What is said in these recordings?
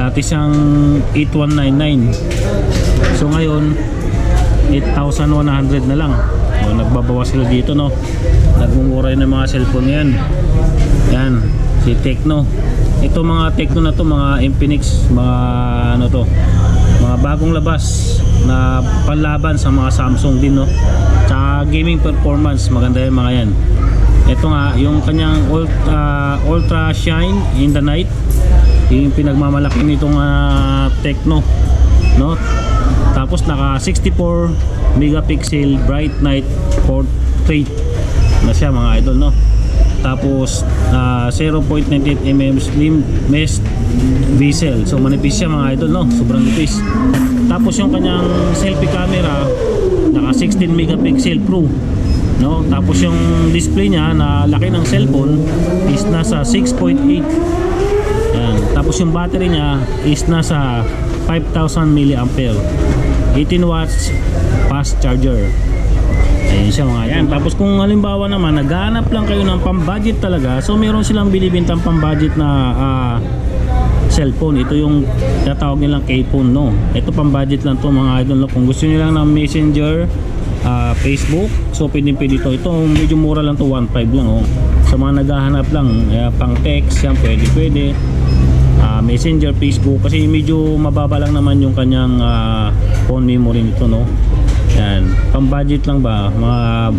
Dati siyang 8199. So ngayon 8,100 na lang. O, nagbabawas sila dito, no. Nagmumura yun ng mga cellphone yan. Yan, si Tecno. Ito mga Tecno na to, mga Infinix, mga ano to, mga bagong labas na panlaban sa mga Samsung din, no. Tsaka gaming performance, maganda yung mga yan. Ito nga, yung kanyang Ultra Shine in the Night, yung pinagmamalaki nitong Tecno, no. Tapos naka 64 megapixel bright night portrait na siya, mga idol, no. Tapos 0.98mm slim mesh bezel. So manipis siya, mga idol, no. Sobrang nipis. Tapos yung kanyang selfie camera naka 16 megapixel pro, no. Tapos yung display niya na laki ng cellphone is nasa 6.8. Yan. Tapos yung battery niya is nasa 5,000 mAh, 18 watts fast charger. Ayun siya, mga yan. Tapos kung halimbawa naman naghahanap lang kayo ng pambudget talaga, so meron silang binibintang pambudget na cellphone. Ito yung tatawag nilang K-phone, no. Ito pambudget lang to, mga idol, no? Kung gusto niyo lang ng Messenger, Facebook, so pwede ito. Ito medyo mura lang to, 1.5 lang, oh. Sa mga naghahanap lang pang text, yan pwede. Messenger, Facebook, kasi medyo mababa lang naman yung kanyang phone memory nito, no. Yan, pang budget lang ba, mga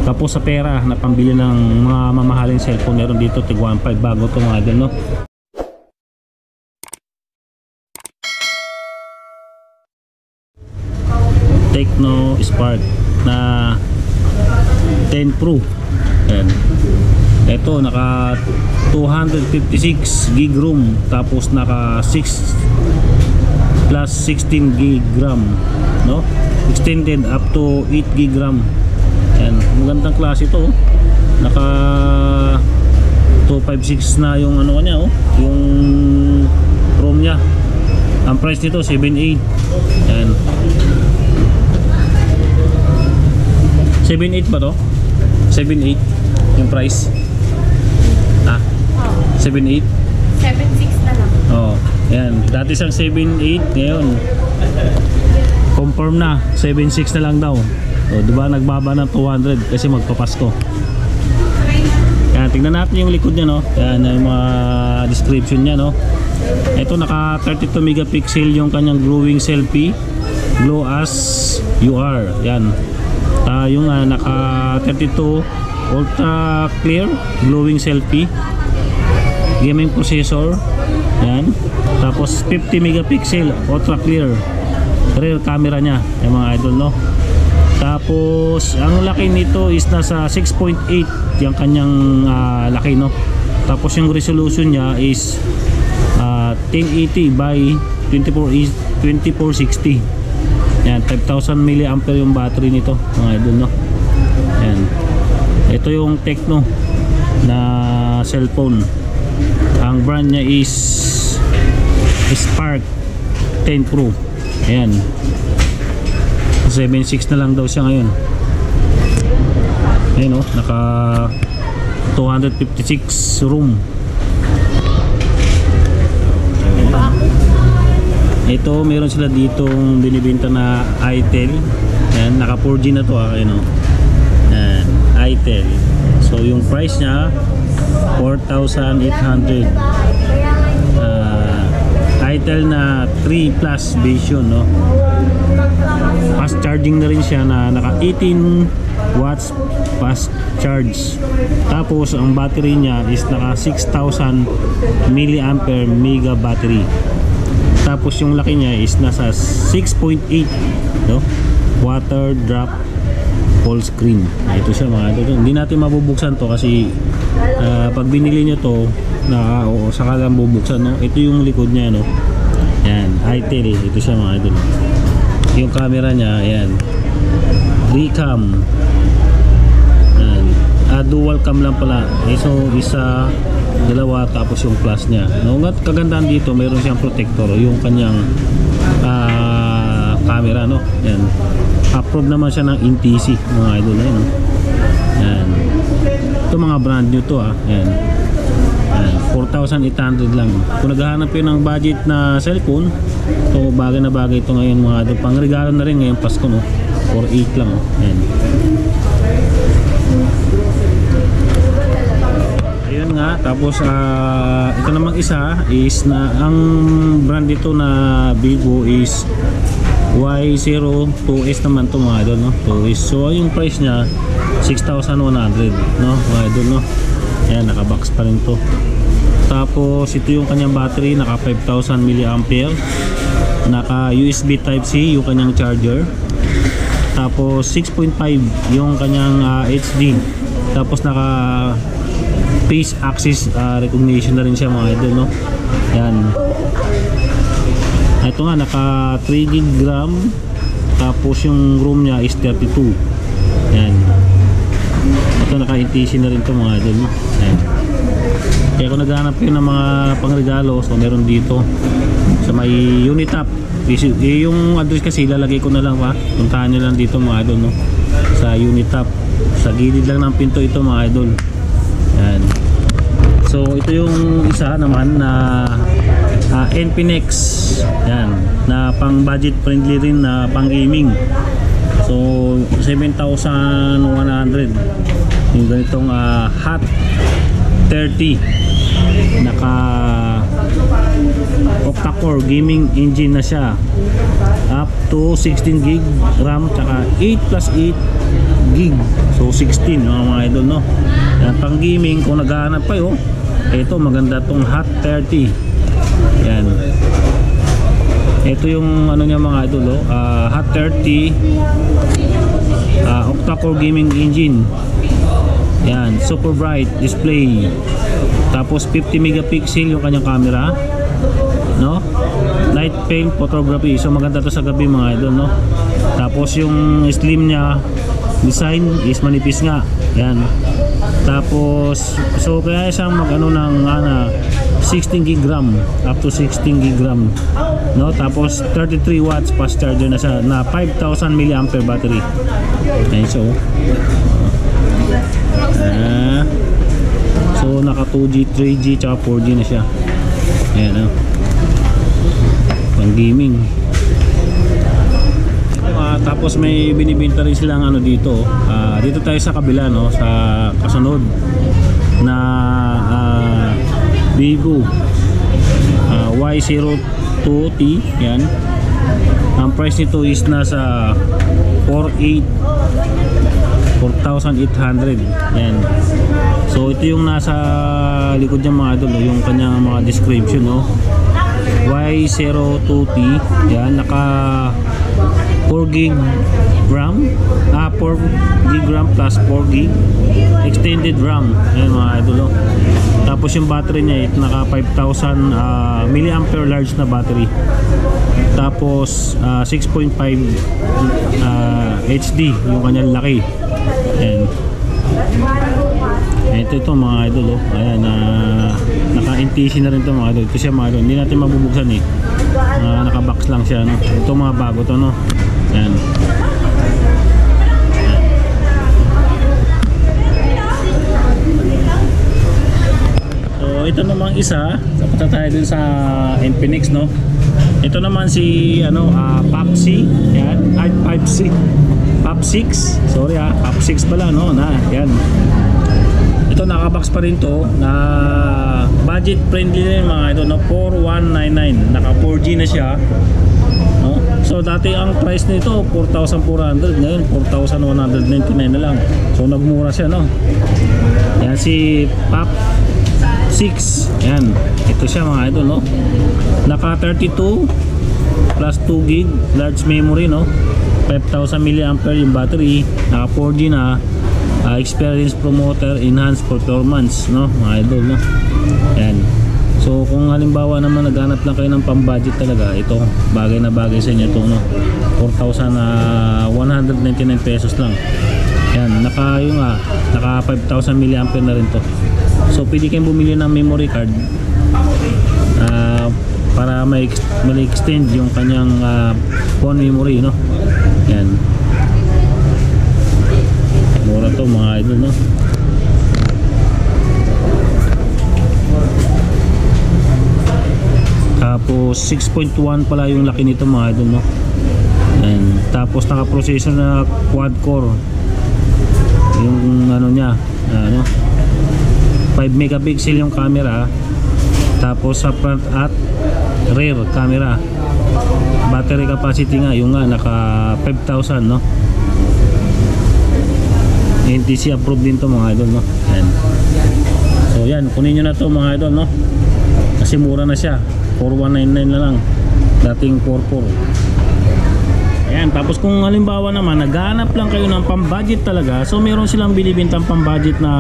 tapos sa pera na pambili ng mga mamahaling cellphone, meron dito tig 1.5 bago to, mga idol, no. Tecno Spark na 10 Pro. Yan. Ito naka 256 gig room, tapos naka 6 plus 16 gig RAM, no. Extended up to 8 gig RAM. Yan, magandang klase ito, oh. Naka 256 na yung ano niya, oh, yung ROM niya. Ang price nito 7.8. Yan, 7.8 ba to? 7.8 yung price. 7.8? 7.6 na lang. Oh, yan. Dati siyang 7.8, ngayon confirm na 7.6 na lang daw. So, diba nagbaba ng 200 kasi magpapasko. Yan, tingnan natin yung likod niya, no. Yan yung mga description niya, no. Ito naka 32 megapixel yung kanyang glowing selfie, glow as you are. Yan. Yung naka 32 ultra clear glowing selfie, gaming processor. Yan. Tapos 50 megapixel ultra clear rear camera niya, yung mga idol, no. Tapos ang laki nito is nasa 6.8 yung kanyang laki, no. Tapos yung resolution niya is 1080 by 2460. Yan, 5,000 mAh yung battery nito, mga idol, no. Yan. Ito yung Tecno na cellphone. Ang brand niya is Spark 10 Pro. Ayan, 7.6 na lang daw siya ngayon. Ayan, oh, naka 256 room. Ito meron sila ditong binibenta na Itel. Ayan, naka 4G na to, ayan, oh. Ayan, Itel. So yung price niya 4,800. Itel na 3 plus version, no. Fast charging na rin siya, na naka 18 watts fast charge. Tapos ang battery niya is naka 6,000 mAh mega battery. Tapos yung laki niya is nasa 6.8, no, water drop full screen. Ito siya, mga idol. Hindi natin mabubuksan to kasi pag binili nyo to na saka lang bubuksan, no. Ito yung likod niya, no. Yan, Itel. Ito siya, mga idol. Yung camera niya, ayan, 3 cam. Yan. Dual cam lang pala. So isa, dalawa, tapos yung plus niya, no. Kagandahan dito, mayroon siyang protector, yung kanyang camera, no. Yan, approve naman siya ng NTC, mga idol, no. Yan, ito mga brand new to, yan. 4,000 5,800 lang. Kung naghahanap kayo ng budget na cellphone, so bagay na bagay ito ngayon mga idol. Pang regalo na rin ngayong Pasko, no? 4,800 lang, oh. Ayan. Ayun nga, tapos ito namang isa is na ang brand dito na Vivo is Y02S naman to mga idol, no? 2S. So yung price niya 6,100, no mga idol, no? Ayan, naka-box pa rin to. Tapos ito yung kanyang battery, naka 5,000 mAh, naka USB Type-C yung kanyang charger. Tapos 6.5 yung kanyang HD. Tapos naka face axis recognition na rin siya mga idol, no? Yan. Ito nga, naka 3 GB RAM. Tapos yung room niya is 32. Yan. Ito naka ETC na rin to mga idol, no? Yan. Kaya kung naghahanap kayo ng mga pangregalo, so meron dito sa may Unitap. Yung address kasi lalagay ko na lang pa. Puntahan nyo lang dito mga idol, no? Sa Unitap. Sa gilid lang ng pinto ito mga idol. Yan. So ito yung isa naman na Infinix. Yan, na pang budget friendly rin, na pang gaming. So 7,100 yung ganitong Hot 30, naka octa-core gaming engine na siya, up to 16 GB RAM, tsaka 8+8 GB, so 16 mga idol, no? Yan, pang gaming. Kung naghahanap kayo, ito maganda tong Hot 30. Yan, ito yung ano niya mga idol, Hot 30 octa-core gaming engine. Yan, super bright display. Tapos 50 megapixel yung kanyang camera, no? Night frame photography. So maganda to sa gabi mga idol, no? Tapos yung slim niya design is manipis nga. Yan. Tapos so kaya siyang mag-ano ng 16 GB RAM, up to 16 GB RAM, no? Tapos 33 watts fast charger na siya, na 5,000 mAh battery. Ayan, so so naka 2G, 3G, tsaka 4G na siya. Ayan, pang gaming. Tapos may binibenta rin silang ano dito. Dito tayo sa kabila, no? Sa kasunod na Vivo Y02T. Yan. Ang price nito is nasa 4,800. Yan. So ito yung nasa likod niya mga idol, yung kanyang mga description, no? Y02T. Yan, naka 4 GB RAM, 4 GB RAM plus 4 GB extended RAM. Ayan mga idol, no? Tapos yung battery niya naka 5,000 mAh large na battery. Tapos 6.5 HD yung kanyang laki. Ayan. Ito mga idol, ayan, naka-NTC na rin ito mga idol. Ito siya mga idol, hindi natin mabubuksan eh. Naka-box lang siya, no? Ito mga bago to, no? Ayan. So ito namang isa, punta tayo dun sa Infinix, no? Ito naman si POP-C. Yan, POP-6. Sorry POP-6 pala, no? Yan. Ito naka-box pa rin to, na budget friendly rin mga ito, no? 4,199. Naka 4G na siya, no? So dati ang price nito 4,400, ngayon 4,199 na lang. So nagmura siya, no? Yan si POP-6. Yan, ito siya mga idol, no? Naka 32 plus 2 GB large memory, no? 5,000 mAh yung battery, naka 4G na, experience promoter, enhanced performance, no mga idol, no? Yan. So kung halimbawa naman naghanap lang kayo ng pang-budget talaga, ito bagay na bagay sa inyo ito, no? 4,199 pesos lang. Yan, naka 5,000 mAh na rin to. So pwede kayong bumili ng memory card para ma-extend yung kanyang phone memory, no? Yan. Mura to mga idol, no? Tapos 6.1 pala yung laki nito mga idol, no. And tapos naka-processor na quad core. Yung ano niya, 5 megapixel yung camera. Tapos sa front at rear camera. Battery capacity nga yung nga naka 5,000, no. NTC approved din to mga idol, no. Yan. So yan, kunin nyo na to mga idol, no. Kasi mura na siya, 4199 na lang, dating 44. Ayan, tapos kung halimbawa naman naghahanap lang kayo ng pang-budget talaga, so meron silang binibintang pang-budget na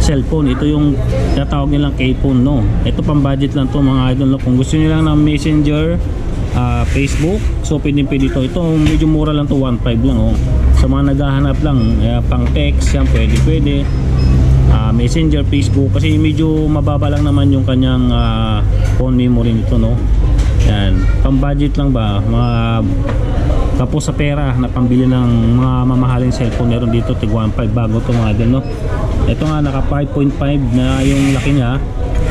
cellphone. Ito yung tatawag nilang K-phone, no. Ito pang-budget lang to mga idol, no. Kung gusto niyo lang ng Messenger, Facebook, so pwede ito. Ito medyo mura lang to, 1.5 lang, oh. Sa mga naghahanap lang pang text, yan pwede. Messenger, Facebook, kasi medyo mababa lang naman yung kanyang phone memory nito, no. Yan, pang-budget lang ba, mga kapos sa pera na pambili ng mga mamahaling cellphone, meron dito tig 1.5 bago to mga idol, no. Ito nga naka 5.5 na yung laki niya,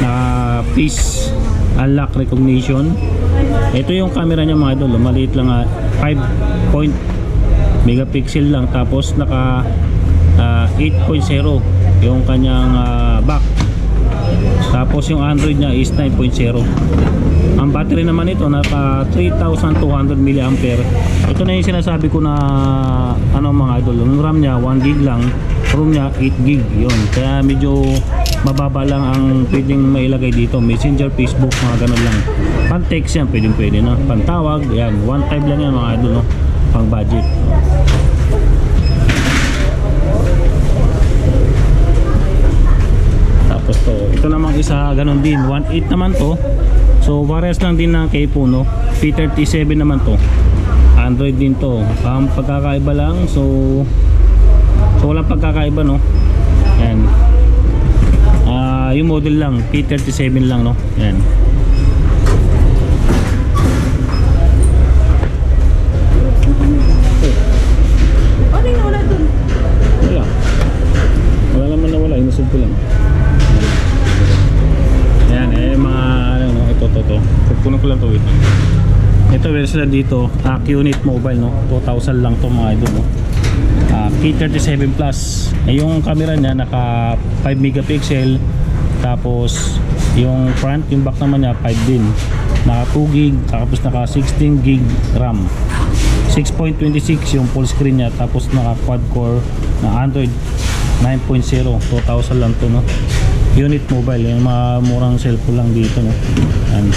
naka face unlock recognition. Ito yung camera niya mga idol, maliit lang, 5 megapixel lang. Tapos naka 8.0 yung kanyang back. Tapos yung Android niya is 9.0. Ang battery naman ito naka 3,200 mAh. Ito na yung sinasabi ko na mga idol, yung RAM niya 1 GB lang, ROM niya 8 GB yun. Kaya medyo mababa lang ang pwedeng mailagay dito. Messenger, Facebook, mga ganun lang. Pan text yan, pwede na. Pantawag, yan, 1.5 lang yan mga idol, no? Pang budget. Tapos to, ito namang isa ganun din, 1.8 naman to. So parehas lang din ng K-phone, no? P37 naman to, Android din to. Ang pagkakaiba lang, so walang pagkakaiba, no? Yan, yung model lang P37 lang, no? Yan. Ano yung wala dun? Wala naman na wala, inusog ko lang. Yan, mga no, ito. Puno ko lang to, wait. Ito meron sila dito, QNET Mobile, no? 2,000 lang to mga idol, no? P37 Plus. Yung camera niya naka 5 megapixel. Tapos yung front, yung back naman niya 5 din. Naka 2 GB, tapos naka 16 GB RAM. 6.26 yung full screen niya. Tapos naka quad core na Android 9.0. 2,000 lang to, no. Unit Mobile, yung mga murang cellphone lang dito, no. And